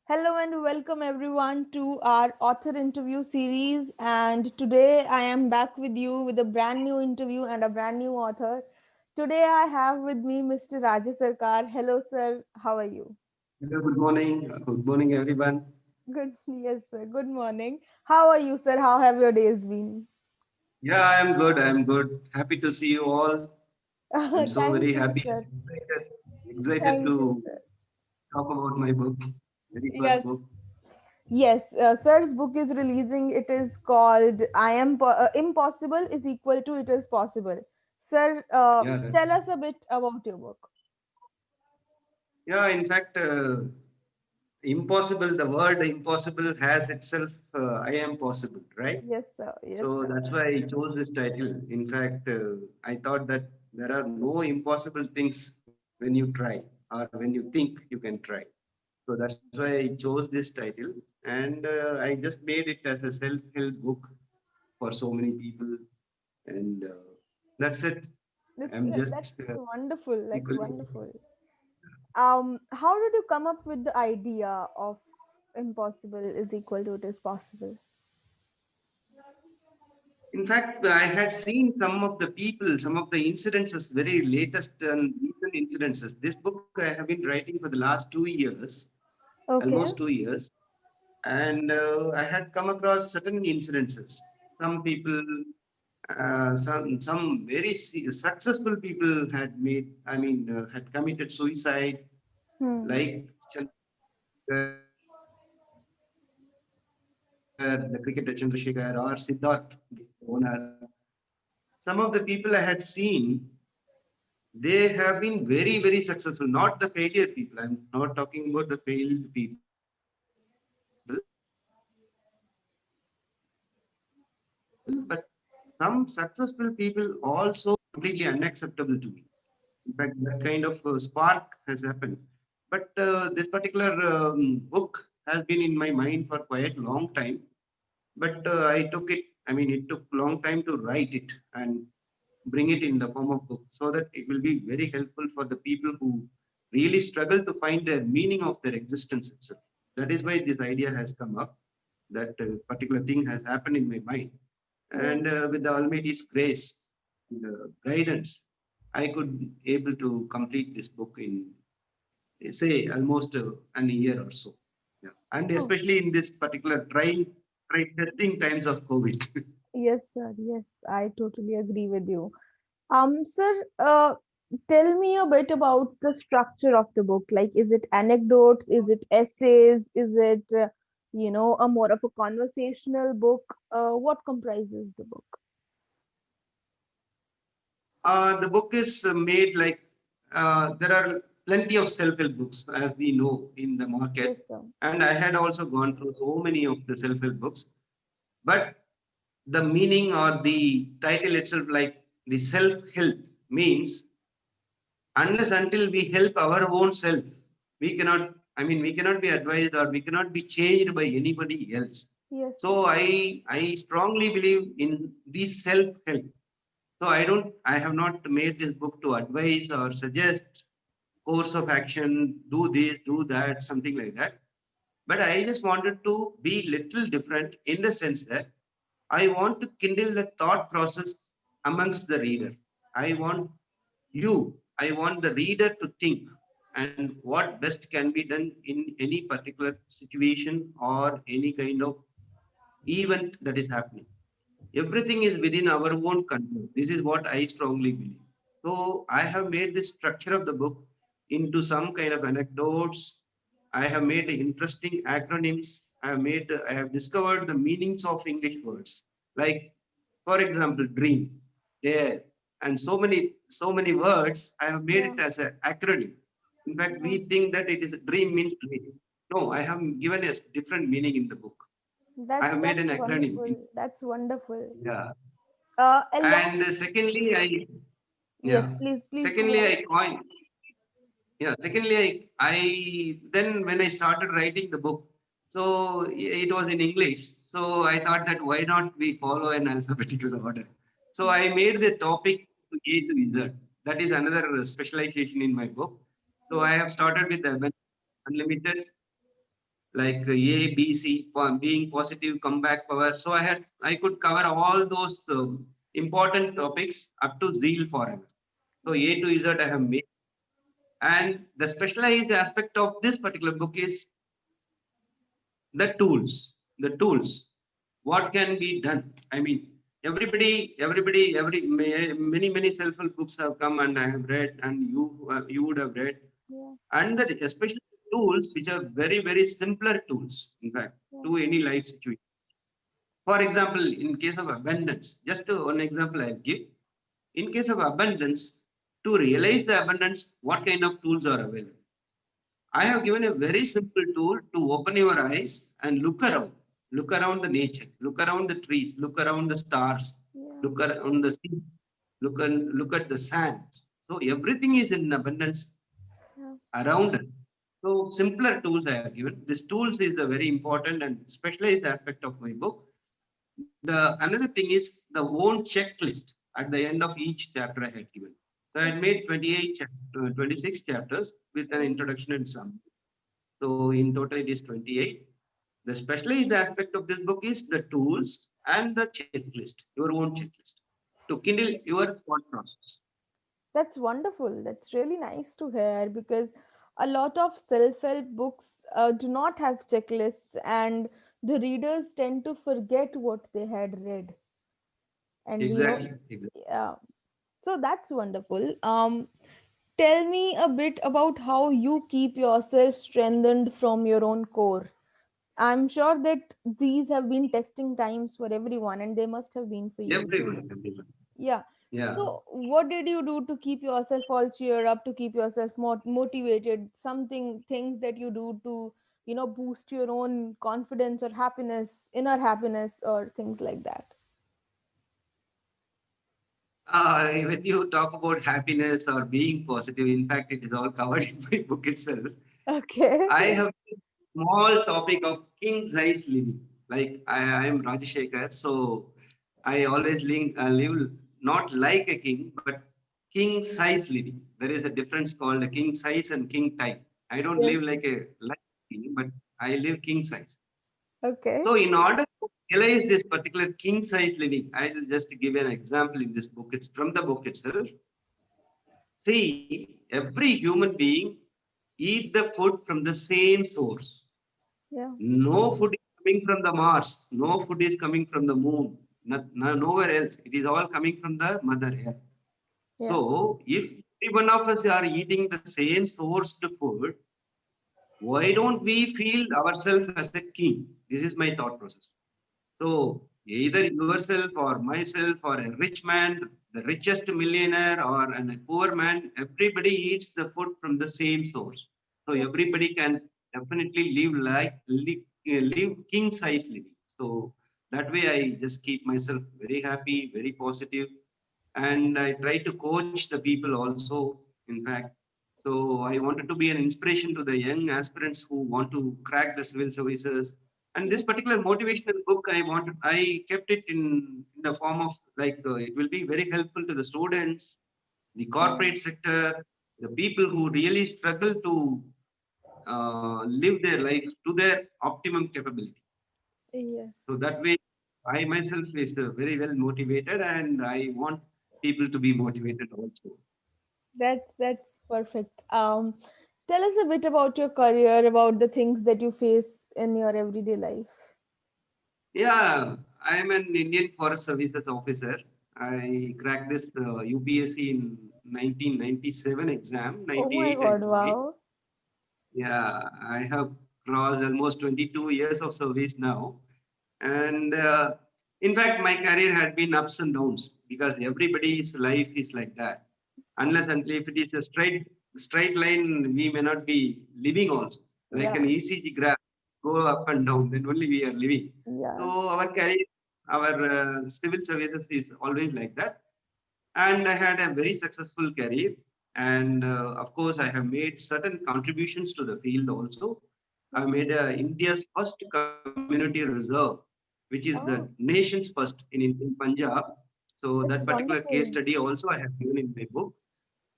Hello and welcome everyone to our author interview series. And today I am back with you with a brand new interview and a brand new author. Today I have with me Mr. Rajasekar. Hello, sir. How are you? Hello, good morning. Good morning, everyone. Good. Yes, sir. Good morning. How are you, sir? How have your days been? Yeah, I am good. I am good. Happy to see you all. I'm so Thank very you, happy, sir. excited Thank you, to sir. talk about my book, very first Yes. book. Yes, sir's book is releasing. It is called Impossible is equal to It is Possible. Sir, Yeah, that's tell us a bit about your book. yeah. In fact, impossible. The word impossible has itself. I am possible, right? Yes, sir. Yes, So sir. that's why I chose this title. In fact, I thought that there are no impossible things when you try or when you think you can try. So that's why I chose this title, and I just made it as a self-help book for so many people, and that's it. I'm just That's wonderful. That's equally. wonderful. How did you come up with the idea of impossible is equal to it is possible? In fact, I had seen some of the people, some of the incidences, very latest and recent incidences. This book I have been writing for the last 2 years, Okay. almost 2 years, and I had come across certain incidences. Some people, some very successful people had made, had committed suicide, Hmm. like the cricketer Chandrasekhar or Siddharth, the owner. Some of the people I had seen, they have been very, very successful. Not the failure people. I'm not talking about the failed people. But some successful people have made completely unacceptable to me. In fact, that kind of spark has happened. But this particular book has been in my mind for quite a long time. But I took it. I mean, it took long time to write it and bring it in the form of book so that it will be very helpful for the people who really struggle to find their meaning of their existence itself. That is why this idea has come up. That particular thing has happened in my mind, and with the Almighty's grace Yeah. and guidance, I could able to complete this book in say almost an year or so. Yeah, and especially in this particular Oh, testing times of COVID. yes, sir. Yes, I totally agree with you. Sir, tell me a bit about the structure of the book. Like, is it anecdotes? Is it essays? Is it, a more of a conversational book? What comprises the book? The book is made like there are plenty of self-help books, as we know, in the market, Yes, sir. and I had also gone through so many of the self-help books. But the meaning or the title itself, like the self-help, means unless until we help our own self, we cannot. I mean, we cannot be advised or we cannot be changed by anybody else. Yes, So sir. I strongly believe in this self-help. So I have not made this book to advise or suggest course of action, do this, do that, something like that. But I just wanted to be little different in the sense that I want to kindle the thought process amongst the reader. I want I want the reader to think and what best can be done in any particular situation or any kind of event that is happening. Everything is within our own control. This is what I strongly believe. So I have made the structure of the book into some kind of anecdotes. I have made interesting acronyms. I have discovered the meanings of English words. Like, for example, dream, dare, and so many words. I have made Yeah. it as an acronym. In fact, Oh, we think that it is dream means dream. No, I have given a different meaning in the book. I have made that's an acronym. wonderful. That's wonderful. Yeah. Along. And secondly, Yes, yeah. please go Secondly, on. I coined, yeah. Secondly, then when I started writing the book, so it was in English. So I thought that why not we follow an alphabetical order? So I made the topic to A to Z. That is another specialization in my book. So I Yes. have started with the unlimited, like A, B, C, being positive, comeback power. So I could cover all those important topics up to zeal forever. So Yeah. A to Z I have made. And the specialized aspect of this particular book is the tools, what can be done. I mean, many self-help books have come and I have read, and you would have read, Yeah. and that especially tools which are very very simpler tools, in fact, Yeah. to any life situation. For example, in case of abundance, just one example I'll give. In case of abundance, to realize the abundance, what kind of tools are available? I have given a very simple tool to open your eyes and look around. Look around the nature. Look around the trees. Look around the stars. Yeah. Look around the sea. Look at the sand. So everything is in abundance Yeah. around us. So simpler tools I have given. This tools is a very important and specialized aspect of my book. The another thing is the own checklist at the end of each chapter I had given. So I had made 26 chapters with an Yeah. introduction and summary. So in total, it is 28. The specialized aspect of this book is the tools and the checklist, your own checklist, to kindle your thought process. That's wonderful. That's really nice to hear because a lot of self help books do not have checklists, and the readers tend to forget what they had read. And Exactly. yeah, so that's wonderful. Tell me a bit about how you keep yourself strengthened from your own core. I'm sure that these have been testing times for everyone, and they must have been for you too. Everyone. Yeah. Yeah. So, what did you do to keep yourself all cheer up, to keep yourself motivated? Something, things that you do to, boost your own confidence or happiness, inner happiness, or things like that. When you talk about happiness or being positive, in fact, it is all covered in my book itself. Okay. I have a small topic of king size living. Like I am Rajasekar, so I always live not like a king, but king size living. There is a difference called a king size and king type. I don't live Yes. like a king, but I live king size. Okay. So in order to realize this particular king size living, I will just give an example in this book. It's from the book itself. See, every human being eat the food from the same source. Yeah. No food is coming from the Mars. No food is coming from the moon. Nowhere else. It is all coming from the Mother Earth. Yeah. So, if every one of us are eating the same sourced food, why don't we feel ourselves as a king? This is my thought process. So, either yourself or myself or a rich man, the richest millionaire or a poor man, everybody eats the food from the same source. So, Yeah. everybody can definitely live king size living. So, that way I just keep myself very happy, very positive, and I try to coach the people also. In fact, so I wanted to be an inspiration to the young aspirants who want to crack the civil services. And this Yeah. particular motivational book, I kept it in the form of like it will be very helpful to the students, the Yeah. corporate sector, the people who really struggle to live their life to their optimum capability. So Yes. that way, I myself is very well motivated, and I want people to be motivated also. That's perfect. Tell us a bit about your career, about the things that you face in your everyday life. Yeah, I am an Indian Forest Services officer. I cracked this UPSC in 1997 exam, Oh my 98 God! actually. Wow. Yeah, I have crossed almost 22 years of service now. And in fact, my career had been ups and downs because everybody's life is like that. Unless until if it is a straight line, we may not be living also. Like Yeah. an ECG graph, go up and down, then only we are living. Yeah. So our career, our civil services is always like that. And I had a very successful career. And of course, I have made certain contributions to the field also. I Yeah. made India's first community reserve, which is the Oh, nation's first in Punjab. So that that's particular case wonderful. study also I have given in my book.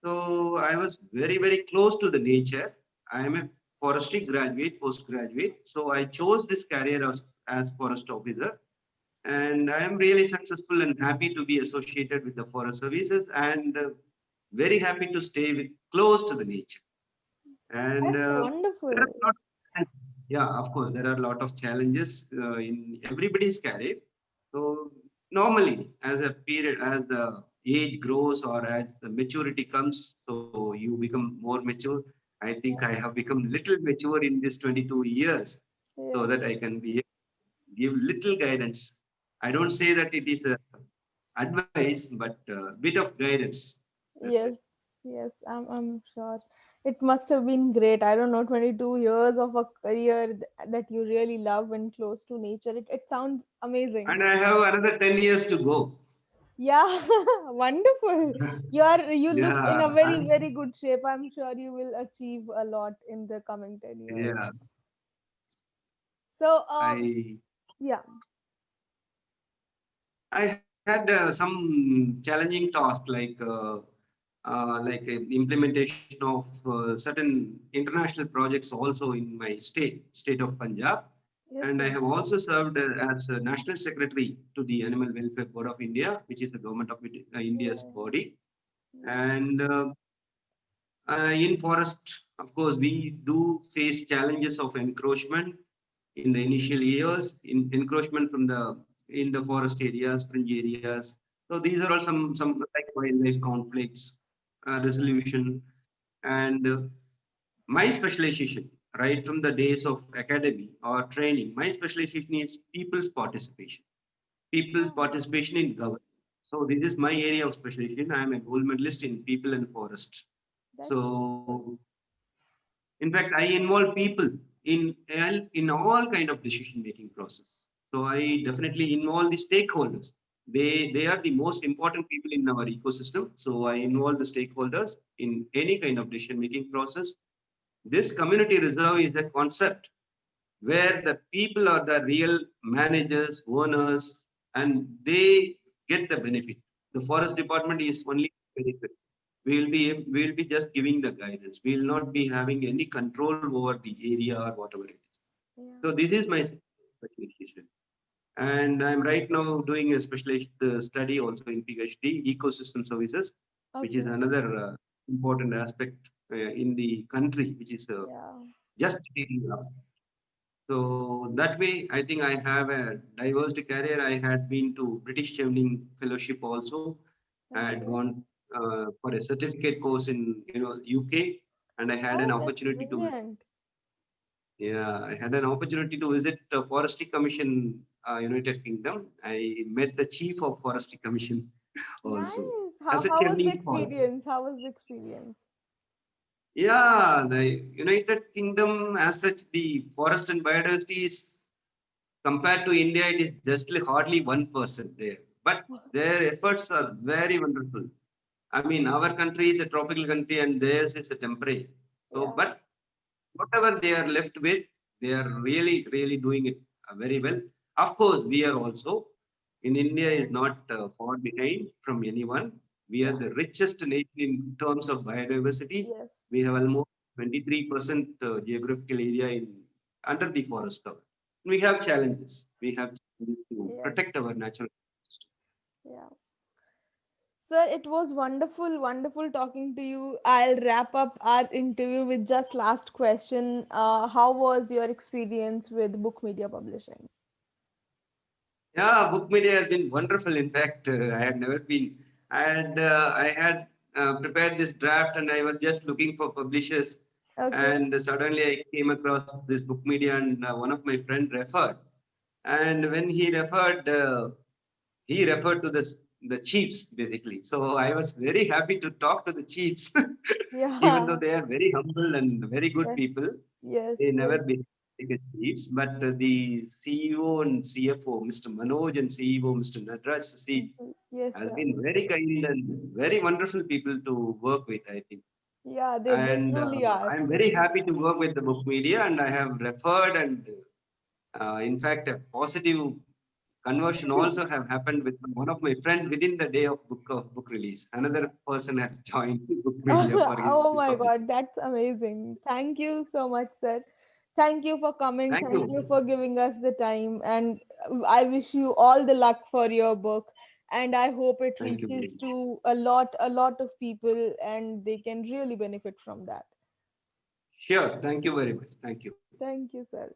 So I was very, very close to the nature. I am a forestry graduate, postgraduate. So I chose this career as forest officer, and I am really successful and happy to be associated with the forest services, and very happy to stay close to the nature. And That's there are wonderful. a lot of, yeah, of course, there are a lot of challenges in everybody's career. So normally, as a period, as the age grows or as the maturity comes, so you become more mature. I think I have become little mature in this 22 years, so Yeah. that I can be give little guidance. I don't say that it is a advice, but a bit of guidance. That's it. Yes, yes, I'm sure. It must have been great. I don't know, 22 years of a career that you really love and close to nature. It sounds amazing. And I have another 10 years to go. Yeah, wonderful. You look in Yeah, a very, very good shape. I'm sure you will achieve a lot in the coming 10 years. yeah. So, I yeah. I had some challenging tasks like implementation of certain international projects also in my state of Punjab, Yes, and I sir. have also served as a national secretary to the Animal Welfare Board of India, which is the government of India's Yeah, body. yeah. And in forest, of course, we do face challenges of encroachment in the initial years, in encroachment from the in the forest areas, fringe areas. So these are all some like wildlife conflicts, resolution, and my specialization, right from the days of academy or training, my specialization is people's Oh, participation in government. So this is my area of specialization. I am a gold medalist in people and forest. that's So wonderful. in fact, I involve people in all kind of decision making process. So I definitely involve the stakeholders. They are the most important people in our ecosystem. So I involve the stakeholders in any kind of decision making process. This community reserve is a concept where the people are the real managers, owners, and they get the benefit. The forest department is only benefit. We will be just giving the guidance. We will not be having any control over the area or whatever it is. So Yeah. this is my specialization, and I'm right now doing a specialized study also in PhD ecosystem services, which is Okay. another important aspect in the country, which is Yeah. just getting up. So that way, I think I have a diverse career. I had been to British Chevening Fellowship also. I had Okay. gone for a certificate course in UK, and I had an Oh, that's opportunity to brilliant. yeah, I had an opportunity to visit Forestry Commission, United Kingdom. I met the chief of Forestry Commission also Nice. as a How was the Chevening scholar. experience? How was the experience? Yeah, the United Kingdom as such, the forest and biodiversity is compared to India, it is just hardly 1% there. But their efforts are very wonderful. I mean, our country is a tropical country and theirs is a temperate. So, Yeah. but whatever they are left with, they are really, really doing it very well. Of course, we are also in India is not far behind from anyone. We are Yeah. the richest nation in terms of biodiversity. Yes. We have almost 23% geographical area in under the forest cover. We have challenges. We have challenges to Yes. protect our natural. Yeah. Sir, it was wonderful, wonderful talking to you. I'll wrap up our interview with just last question. How was your experience with book media publishing? Yeah, book media has been wonderful. In fact, I had never been. I had prepared this draft, and I was just looking for publishers. Okay. And suddenly, I came across this book media, and one of my friend referred. And when he referred to the chiefs basically. So I was very happy to talk to the chiefs, even though Yeah. they are very humble and very good Yes. people. Yes. They never Yes. been chiefs, but the CEO and CFO, Mr. Manoj, and CEO, Mr. Nadraj Sasi, Yes, has sir. been very kind and very wonderful people to work with, I think. Yeah, they And truly are. I'm very happy to work with the book media, and I have referred and, in fact, a positive conversion also have happened with one of my friend within the day of book release. Another person has joined BookMedia for his Oh my publication. God, that's amazing. Thank you so much, sir. Thank you for coming. Thank Thank you. you for giving us the time. And I wish you all the luck for your book. And I hope it Thank you very reaches much. to a lot of people and they can really benefit from that. Sure. Thank you very much. Thank you. Thank you, sir.